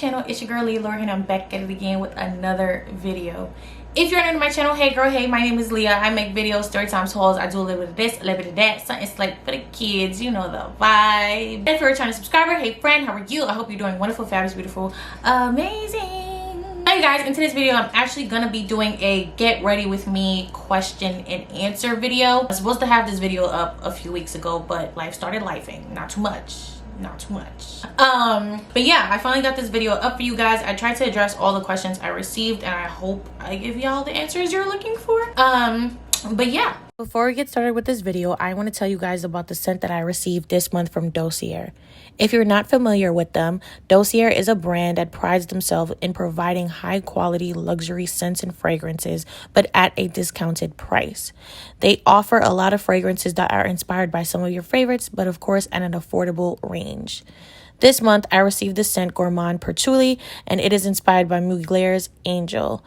channel. It's your girl Liallure and I'm back at it again with another video. If you're new to my channel, hey girl, hey, my name is Leah. I make videos, story times, hauls. I do a little bit of this, a little bit of that. Something like for the kids, you know the vibe. If you're a returning subscriber, hey friend, how are you? I hope you're doing wonderful, fabulous, beautiful, amazing. Hey guys, in today's video, I'm actually gonna be doing a get ready with me question and answer video. I was supposed to have this video up a few weeks ago, but life started lifing. Not too much. But yeah, I finally got this video up for you guys. I tried to address all the questions I received and I hope I give y'all the answers you're looking for. But yeah, before we get started with this video, I want to tell you guys about the scent that I received this month from Liallure. If you're not familiar with them, Liallure is a brand that prides themselves in providing high quality luxury scents and fragrances, but at a discounted price. They offer a lot of fragrances that are inspired by some of your favorites, but of course at an affordable range. This month, I received the scent Gourmand Patchouli, and it is inspired by Muglier's Angel.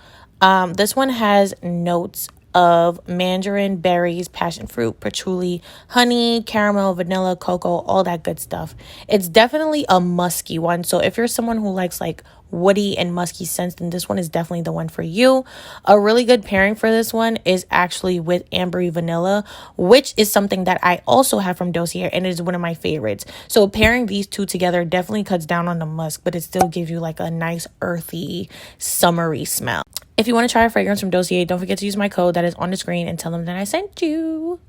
This one has notes of mandarin, berries, passion fruit, patchouli, honey, caramel, vanilla, cocoa, all that good stuff. It's definitely a musky one. So if you're someone who likes like woody and musky scents, then this one is definitely the one for you. A really good pairing for this one is actually with ambery vanilla, which is something that I also have from Liallure and it is one of my favorites. So pairing these two together definitely cuts down on the musk, but it still gives you like a nice earthy, summery smell. If you want to try a fragrance from Liallure, don't forget to use my code that is on the screen and tell them that I sent you.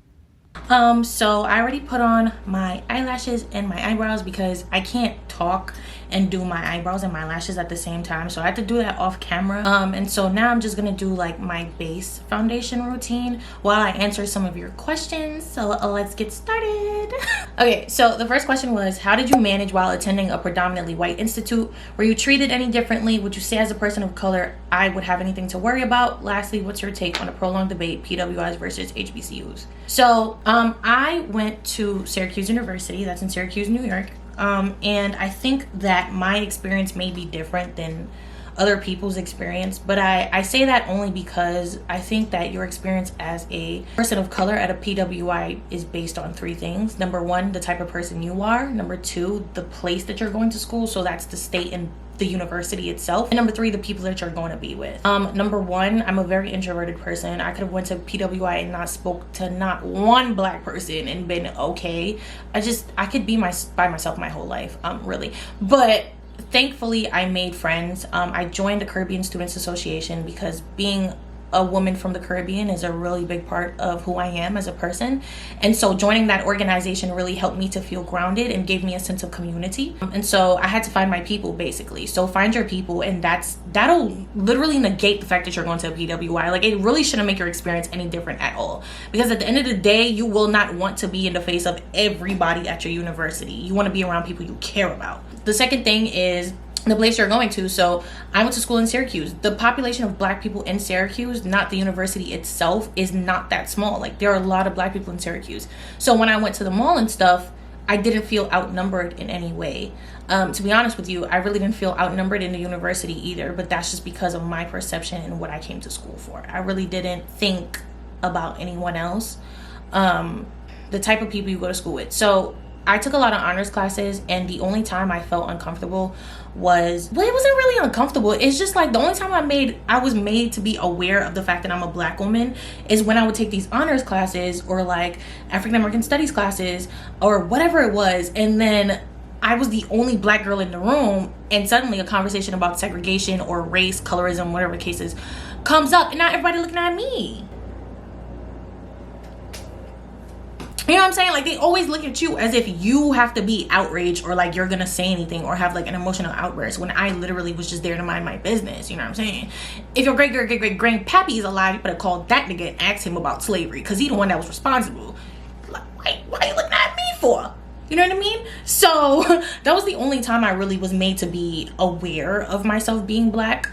So I already put on my eyelashes and my eyebrows because I can't talk and do my eyebrows and my lashes at the same time, so I had to do that off camera. And so now I'm just gonna do like my base foundation routine while I answer some of your questions. So let's get started. Okay, so the first question was, how did you manage while attending a predominantly white institute? Were you treated any differently? Would you say as a person of color I would have anything to worry about? Lastly, what's your take on a prolonged debate, PWIs versus HBCUs? So I went to Syracuse University, that's in Syracuse, New York. And I think that my experience may be different than other people's experience, but I say that only because I think that your experience as a person of color at a PWI is based on three things. Number one, the type of person you are. Number two, the place that you're going to school, so that's the state and the university itself. And number three, the people that you're going to be with. Number one, I'm a very introverted person. I could have went to PWI and not spoke to not one black person and been okay. I could be by myself my whole life, really. But thankfully I made friends. I joined the Caribbean Students Association because being a woman from the Caribbean is a really big part of who I am as a person. And so joining that organization really helped me to feel grounded and gave me a sense of community. And so I had to find my people, basically. So find your people, and that'll literally negate the fact that you're going to a PWI. Like, it really shouldn't make your experience any different at all. Because at the end of the day, you will not want to be in the face of everybody at your university. You want to be around people you care about. The second thing is the place you're going to. So I went to school in Syracuse. The population of black people in Syracuse, not the university itself, is not that small. Like, there are a lot of black people in Syracuse. So when I went to the mall and stuff, I didn't feel outnumbered in any way. To be honest with you, I really didn't feel outnumbered in the university either, but that's just because of my perception and what I came to school for. I really didn't think about anyone else, the type of people you go to school with. So I took a lot of honors classes, and the only time I felt uncomfortable was, well, it wasn't really uncomfortable. It's just like the only time I was made to be aware of the fact that I'm a black woman is when I would take these honors classes or like African American studies classes or whatever it was. And then I was the only black girl in the room, and suddenly a conversation about segregation or race, colorism, whatever the case is, comes up, and now everybody looking at me. You know what I'm saying? Like, they always look at you as if you have to be outraged or like you're gonna say anything or have like an emotional outburst, when I literally was just there to mind my business. You know what I'm saying? If your great grandpappy is alive, you better call that nigga and ask him about slavery, because he's the one that was responsible. Like, why are you looking at me for? You know what I mean? So that was the only time I really was made to be aware of myself being black.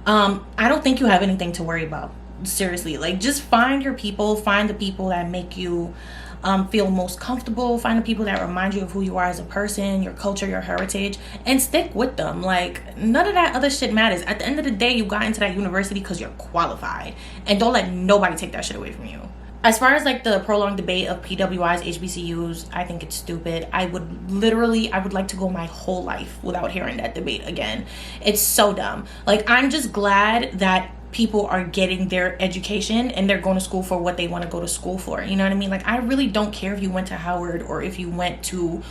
I don't think you have anything to worry about. Seriously, like, just find your people, find the people that make you feel most comfortable, find the people that remind you of who you are as a person, your culture, your heritage, and stick with them. Like, none of that other shit matters. At the end of the day, you got into that university because you're qualified, and don't let nobody take that shit away from you. As far as like the prolonged debate of PWIs, HBCUs, I think it's stupid. I would like to go my whole life without hearing that debate again. It's so dumb. Like, I'm just glad that people are getting their education and they're going to school for what they want to go to school for. You know what I mean? Like, I really don't care if you went to Howard or if you went to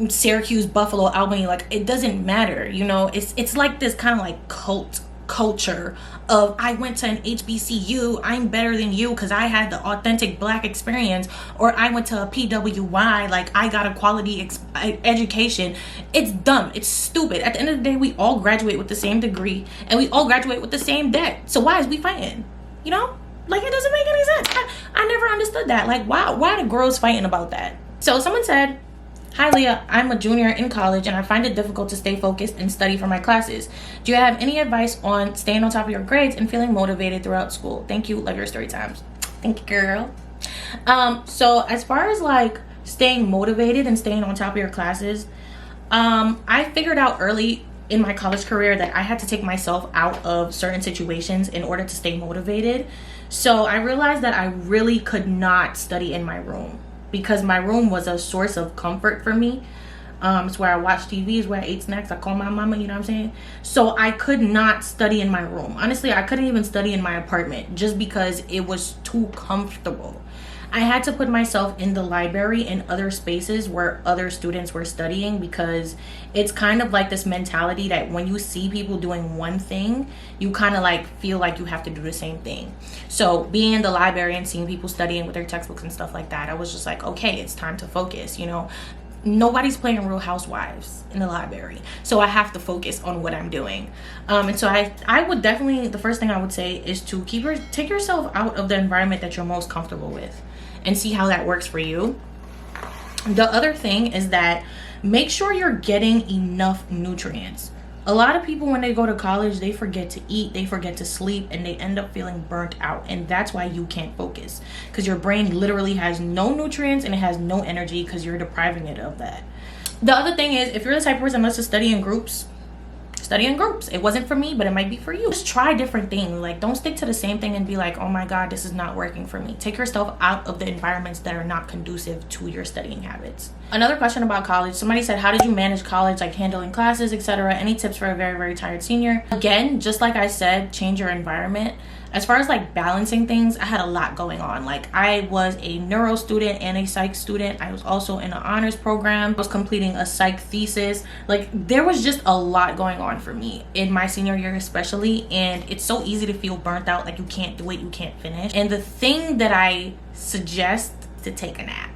Syracuse, Buffalo, Albany. Like, it doesn't matter. You know, it's like this kind of like cult culture of, I went to an HBCU, I'm better than you because I had the authentic Black experience, or I went to a PWI, like I got a quality education. It's dumb. It's stupid. At the end of the day, we all graduate with the same degree and we all graduate with the same debt. So why is we fighting? You know, like, it doesn't make any sense. I never understood that. Like, why are the girls fighting about that? So someone said, "Hi Leah, I'm a junior in college and I find it difficult to stay focused and study for my classes. Do you have any advice on staying on top of your grades and feeling motivated throughout school? Thank you. Love your story times." Thank you, girl. So as far as like staying motivated and staying on top of your classes, I figured out early in my college career that I had to take myself out of certain situations in order to stay motivated. So I realized that I really could not study in my room, because my room was a source of comfort for me. It's where I watch TV, it's where I ate snacks, I call my mama, you know what I'm saying? So I could not study in my room. Honestly, I couldn't even study in my apartment just because it was too comfortable. I had to put myself in the library and other spaces where other students were studying, because it's kind of like this mentality that when you see people doing one thing, you kind of like feel like you have to do the same thing. So being in the library and seeing people studying with their textbooks and stuff like that, I was just like, okay, it's time to focus. You know, nobody's playing Real Housewives in the library, so I have to focus on what I'm doing. And so I would definitely, the first thing I would say is to take yourself out of the environment that you're most comfortable with and see how that works for you. The other thing is that make sure you're getting enough nutrients. A lot of people, when they go to college, they forget to eat, they forget to sleep, and they end up feeling burnt out. And that's why you can't focus, because your brain literally has no nutrients and it has no energy because you're depriving it of that. The other thing is, if you're the type of person that loves to study in groups, study in groups. It wasn't for me, but it might be for you. Just try different things. Like, don't stick to the same thing and be like, oh my God, this is not working for me. Take yourself out of the environments that are not conducive to your studying habits. Another question about college. Somebody said, how did you manage college, like handling classes, etc.? Any tips for a very, very tired senior? Again, just like I said, change your environment. As far as like balancing things, I had a lot going on. Like, I was a neuro student and a psych student. I was also in an honors program. I was completing a psych thesis. Like, there was just a lot going on for me in my senior year especially, and it's so easy to feel burnt out, like you can't do it, you can't finish. And the thing that I suggest is to take a nap.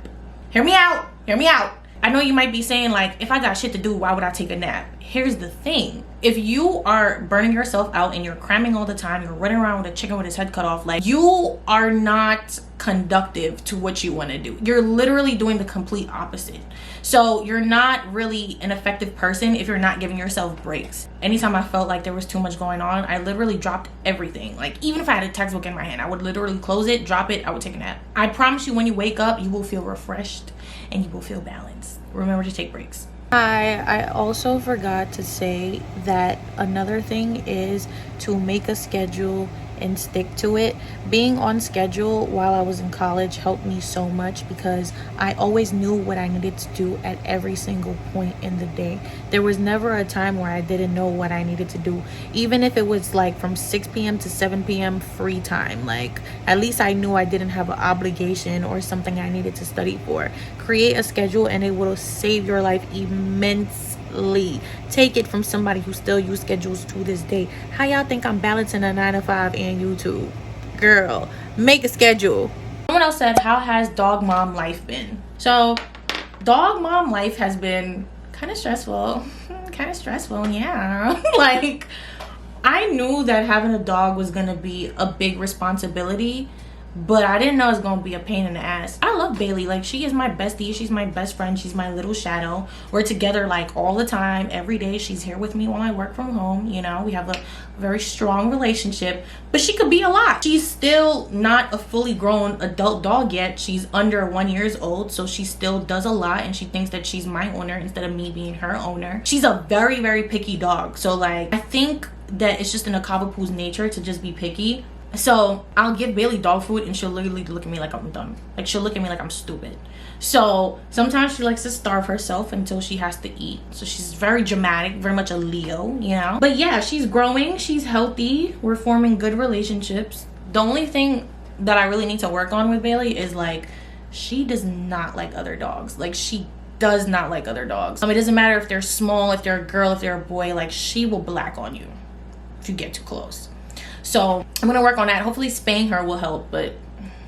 Hear me out. Hear me out. I know you might be saying, like, if I got shit to do, why would I take a nap? Here's the thing. If you are burning yourself out and you're cramming all the time, you're running around with a chicken with his head cut off, like, you are not conductive to what you want to do. You're literally doing the complete opposite. So you're not really an effective person if you're not giving yourself breaks. Anytime I felt like there was too much going on, I literally dropped everything. Like, even if I had a textbook in my hand, I would literally close it, drop it, I would take a nap. I promise you, when you wake up, you will feel refreshed and you will feel balanced. Remember to take breaks. I also forgot to say that another thing is to make a schedule and stick to it. Being on schedule while I was in college helped me so much, because I always knew what I needed to do at every single point in the day. There was never a time where I didn't know what I needed to do, even if it was like from 6 p.m. to 7 p.m. free time. Like, at least I knew I didn't have an obligation or something I needed to study for. Create a schedule and it will save your life immensely. Take it from somebody who still use schedules to this day. How y'all think I'm balancing a 9 to 5 and YouTube? Girl, make a schedule. Someone else said, how has dog mom life been? So dog mom life has been kind of stressful. Yeah. Like, I knew that having a dog was gonna be a big responsibility, but I didn't know it was gonna be a pain in the ass. I love Bailey. Like, she is my bestie. She's my best friend. She's my little shadow. We're together like all the time, every day. She's here with me while I work from home. You know, we have a very strong relationship, but she could be a lot. She's still not a fully grown adult dog yet. She's under 1 year old, so she still does a lot, and she thinks that she's my owner instead of me being her owner. She's a very, very picky dog. So like, I think that it's just in a Cavapool's nature to just be picky. So I'll give Bailey dog food and she'll literally look at me like I'm dumb. Like, she'll look at me like I'm stupid. So sometimes she likes to starve herself until she has to eat. So she's very dramatic, very much a Leo, you know. But yeah, she's growing, she's healthy, we're forming good relationships. The only thing that I really need to work on with Bailey is, like, she does not like other dogs. Like, she does not like other dogs. It doesn't matter if they're small, if they're a girl, if they're a boy. Like, she will black on you if you get too close. So I'm gonna work on that. Hopefully spaying her will help, but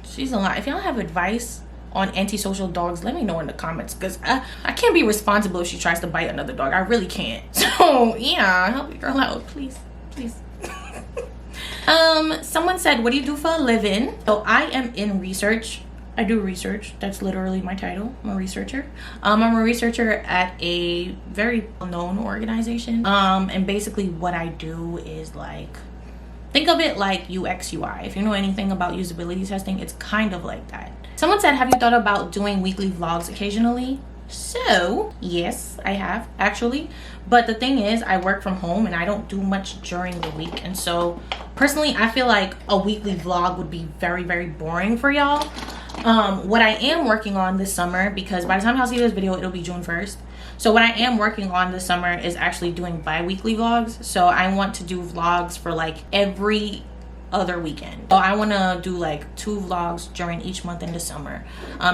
she's a lot. If y'all have advice on antisocial dogs, let me know in the comments, because I can't be responsible if she tries to bite another dog. I really can't. So yeah, help your girl out, please, please. Someone said, what do you do for a living? So I am in research. I do research. That's literally my title. I'm a researcher. I'm a researcher at a very well-known organization. And basically what I do is, like, think of it like UX UI. If you know anything about usability testing, it's kind of like that. Someone said, have you thought about doing weekly vlogs occasionally? So yes, I have actually, but the thing is, I work from home and I don't do much during the week, and so personally I feel like a weekly vlog would be very, very boring for y'all. What I am working on this summer, because by the time y'all see this video it'll be June 1st, so what I am working on this summer is actually doing bi-weekly vlogs. So I want to do vlogs for like every other weekend. So I want to do like 2 vlogs during each month in the summer,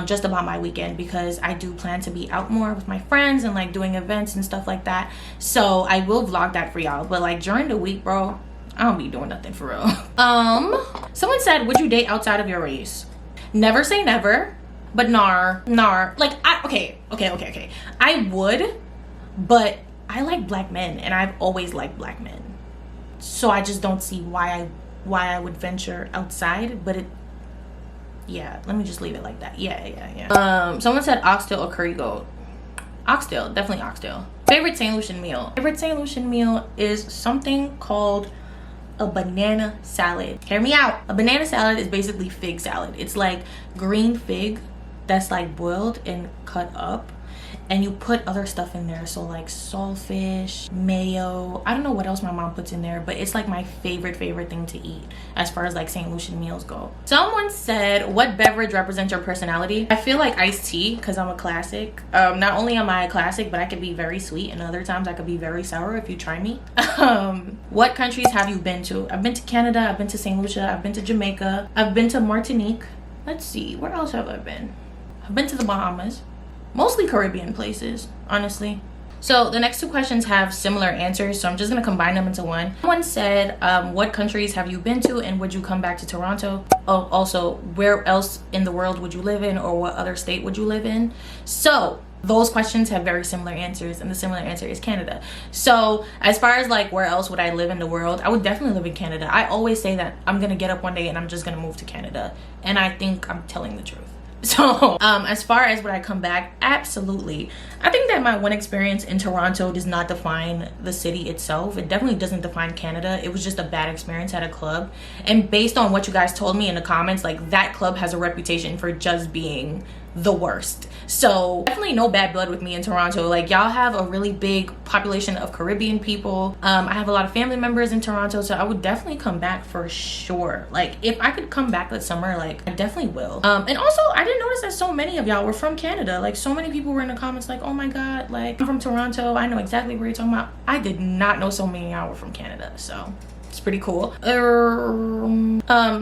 just about my weekend, because I do plan to be out more with my friends and like doing events and stuff like that. So I will vlog that for y'all, but like during the week, bro, I don't be doing nothing for real. Someone said, would you date outside of your race? Never say never, but nar. Like, okay. I would, but I like black men and I've always liked black men. So I just don't see why I would venture outside, but yeah, let me just leave it like that. Yeah. Someone said oxtail or curry goat. Oxtail, definitely oxtail. Favorite St. Lucian meal. Favorite St. Lucian meal is something called a banana salad. Hear me out. A banana salad is basically fig salad. It's like green fig that's like boiled and cut up, and you put other stuff in there, so like saltfish, mayo, I don't know what else my mom puts in there, but it's like my favorite thing to eat as far as like St. Lucian meals go. Someone said, what beverage represents your personality? I feel like iced tea, because I'm a classic. Not only am I a classic, but I could be very sweet, and other times I could be very sour if you try me. What countries have you been to? I've been to Canada, I've been to St. Lucia, I've been to Jamaica, I've been to Martinique. Let's see, where else have I been? I've been to the Bahamas. Mostly Caribbean places, honestly. So the next 2 questions have similar answers, so I'm just gonna combine them into one. Someone said, what countries have you been to and would you come back to Toronto? Oh, also, where else in the world would you live in, or what other state would you live in? So those questions have very similar answers, and the similar answer is Canada. So as far as like where else would I live in the world, I would definitely live in Canada. I always say that I'm gonna get up one day and I'm just gonna move to Canada, and I think I'm telling the truth. So as far as would I come back, absolutely. I think that my one experience in Toronto does not define the city itself. It definitely doesn't define Canada. It was just a bad experience at a club, and based on what you guys told me in the comments, like that club has a reputation for just being the worst. So definitely no bad blood with me in Toronto. Like, y'all have a really big population of Caribbean people. I have a lot of family members in Toronto, so I would definitely come back for sure. Like, if I could come back this summer, like I definitely will. And also I didn't notice that so many of y'all were from Canada. Like, so many people were in the comments like, oh my god, like I'm from Toronto, I know exactly where you're talking about. I did not know so many of y'all were from Canada, so it's pretty cool.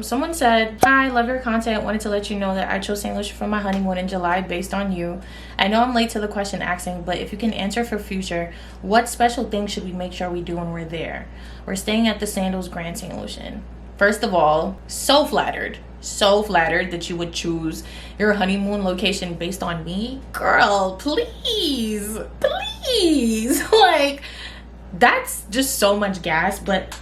Someone said, hi, love your content, wanted to let you know that I chose St. Lucia for my honeymoon in July based on you. I know I'm late to the question asking, but if you can answer for future, what special things should we make sure we do when we're there? We're staying at the Sandals Grand St. Lucian. First of all, so flattered that you would choose your honeymoon location based on me. Girl, please like, that's just so much gas. But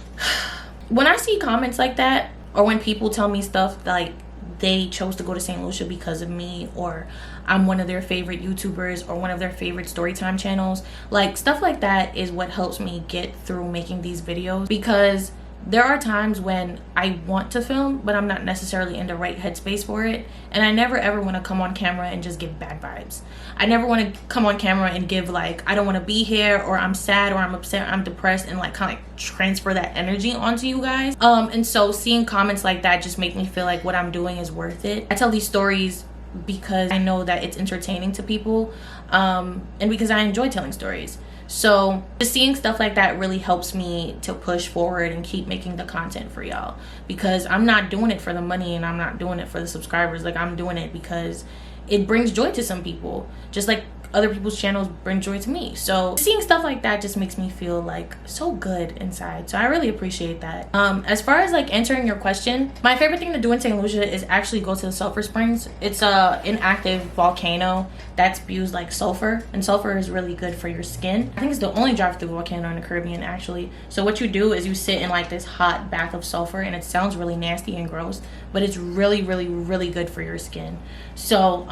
when I see comments like that, or when people tell me stuff like they chose to go to St. Lucia because of me, or I'm one of their favorite YouTubers, or one of their favorite storytime channels, like stuff like that is what helps me get through making these videos, because there are times when I want to film, but I'm not necessarily in the right headspace for it. And I never ever want to come on camera and just give bad vibes. I never want to come on camera and give like, I don't want to be here, or I'm sad, or I'm upset, or I'm depressed, and like kind of like transfer that energy onto you guys. And so seeing comments like that just make me feel like what I'm doing is worth it. I tell these stories because I know that it's entertaining to people, and because I enjoy telling stories. So just seeing stuff like that really helps me to push forward and keep making the content for y'all, because I'm not doing it for the money and I'm not doing it for the subscribers. Like, I'm doing it because it brings joy to some people, just like other people's channels bring joy to me. So seeing stuff like that just makes me feel like so good inside. So I really appreciate that. As far as like answering your question, my favorite thing to do in St. Lucia is actually go to the sulfur springs. It's a inactive volcano that spews like sulfur, and sulfur is really good for your skin. I think it's the only drive-through volcano in the Caribbean, actually. So what you do is you sit in like this hot bath of sulfur, and it sounds really nasty and gross, but it's really, really, really good for your skin. So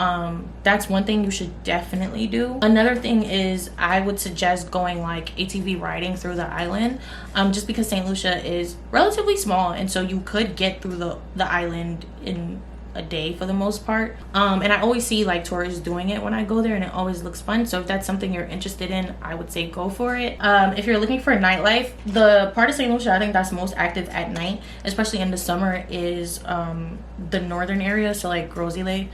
that's one thing you should definitely do. Another thing is I would suggest going like ATV riding through the island, just because St. Lucia is relatively small, and so you could get through the island in a day for the most part. And I always see like tourists doing it when I go there, and it always looks fun. So if that's something you're interested in, I would say go for it. If you're looking for nightlife, the part of St. Lucia I think that's most active at night, especially in the summer, is the northern area, so like Grosile.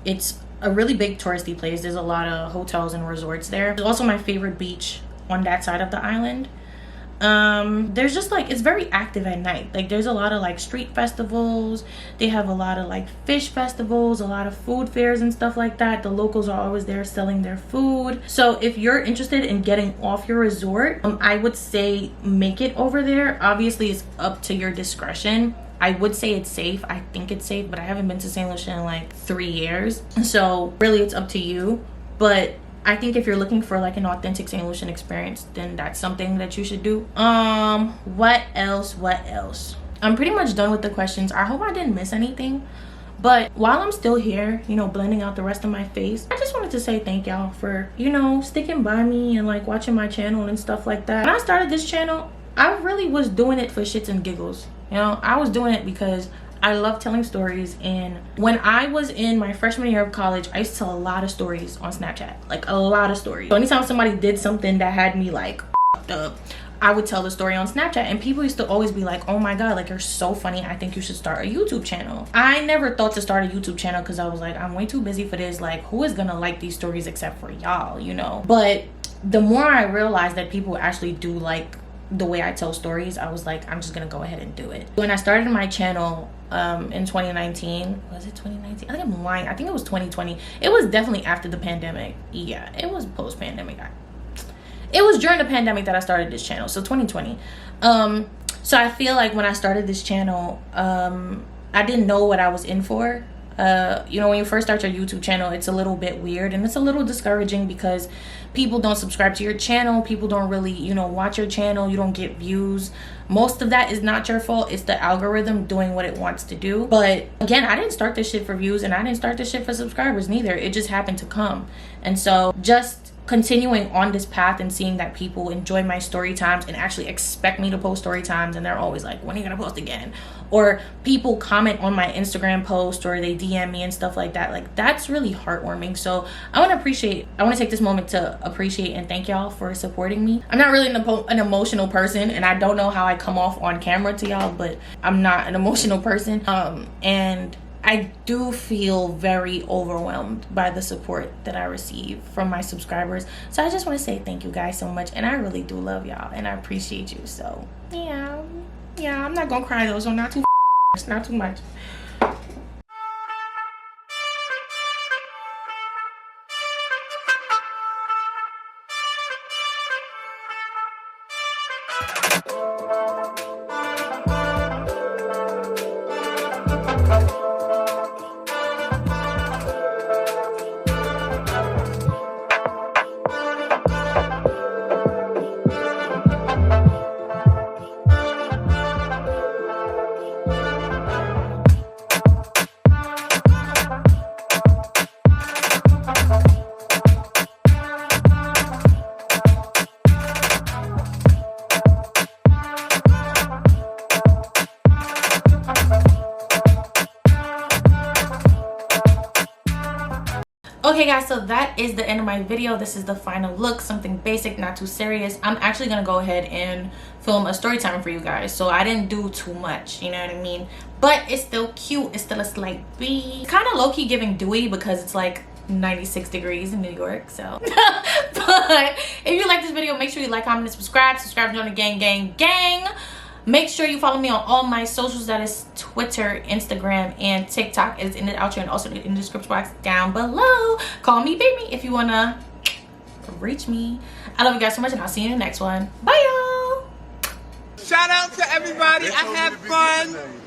It's a really big touristy place. There's a lot of hotels and resorts there. There's also my favorite beach on that side of the island. There's just like, it's very active at night. Like, there's a lot of like street festivals. They have a lot of like fish festivals, a lot of food fairs and stuff like that. The locals are always there selling their food. So if you're interested in getting off your resort, I would say make it over there. Obviously it's up to your discretion. I would say it's safe. I think it's safe, but I haven't been to St. Lucia in like 3 years. So really it's up to you. But I think if you're looking for like an authentic St. Lucian experience, then that's something that you should do. What else? I'm pretty much done with the questions. I hope I didn't miss anything. But while I'm still here, you know, blending out the rest of my face, I just wanted to say thank y'all for, you know, sticking by me and like watching my channel and stuff like that. When I started this channel, I really was doing it for shits and giggles. You know, I was doing it because I love telling stories. And when I was in my freshman year of college, I used to tell a lot of stories on Snapchat, like a lot of stories. So anytime somebody did something that had me like up, I would tell the story on Snapchat, and people used to always be like, oh my god, like you're so funny, I think you should start a YouTube channel. I never thought to start a YouTube channel because I was like, I'm way too busy for this. Like, who is gonna like these stories except for y'all, you know? But the more I realized that people actually do like the way I tell stories, I was like, I'm just gonna go ahead and do it. When I started my channel in 2019, was it 2019? I think I'm lying. I think it was 2020. It was definitely after the pandemic. Yeah, it was post-pandemic. It was during the pandemic that I started this channel, so 2020. So I feel like when I started this channel, I didn't know what I was in for. You know, when you first start your YouTube channel, it's a little bit weird and it's a little discouraging because people don't subscribe to your channel. People don't really, you know, watch your channel. You don't get views. Most of that is not your fault. It's the algorithm doing what it wants to do. But again, I didn't start this shit for views, and I didn't start this shit for subscribers neither. It just happened to come. And so just continuing on this path and seeing that people enjoy my story times and actually expect me to post story times, and they're always like, when are you gonna post again? Or people comment on my Instagram post, or they DM me and stuff like that. Like, that's really heartwarming. So I want to take this moment to appreciate and thank y'all for supporting me. I'm not really an emotional person, and I don't know how I come off on camera to y'all, but I'm not an emotional person. And I do feel very overwhelmed by the support that I receive from my subscribers. So I just want to say thank you guys so much, and I really do love y'all and I appreciate you. So yeah, I'm not gonna cry though, so not too much. Okay guys, so that is the end of my video. This is the final look, something basic, not too serious. I'm actually gonna go ahead and film a story time for you guys, so I didn't do too much, you know what I mean? But it's still cute. It's still a slight B. Kind of low-key giving dewy because it's like 96 degrees in New York, so but if you like this video, make sure you like, comment, and subscribe to join the gang. Make sure you follow me on all my socials. That is Twitter, Instagram, and TikTok. It's in the outro and also in the description box down below. Call me baby if you wanna reach me. I love you guys so much, and I'll see you in the next one. Bye y'all. Shout out to everybody. I had fun.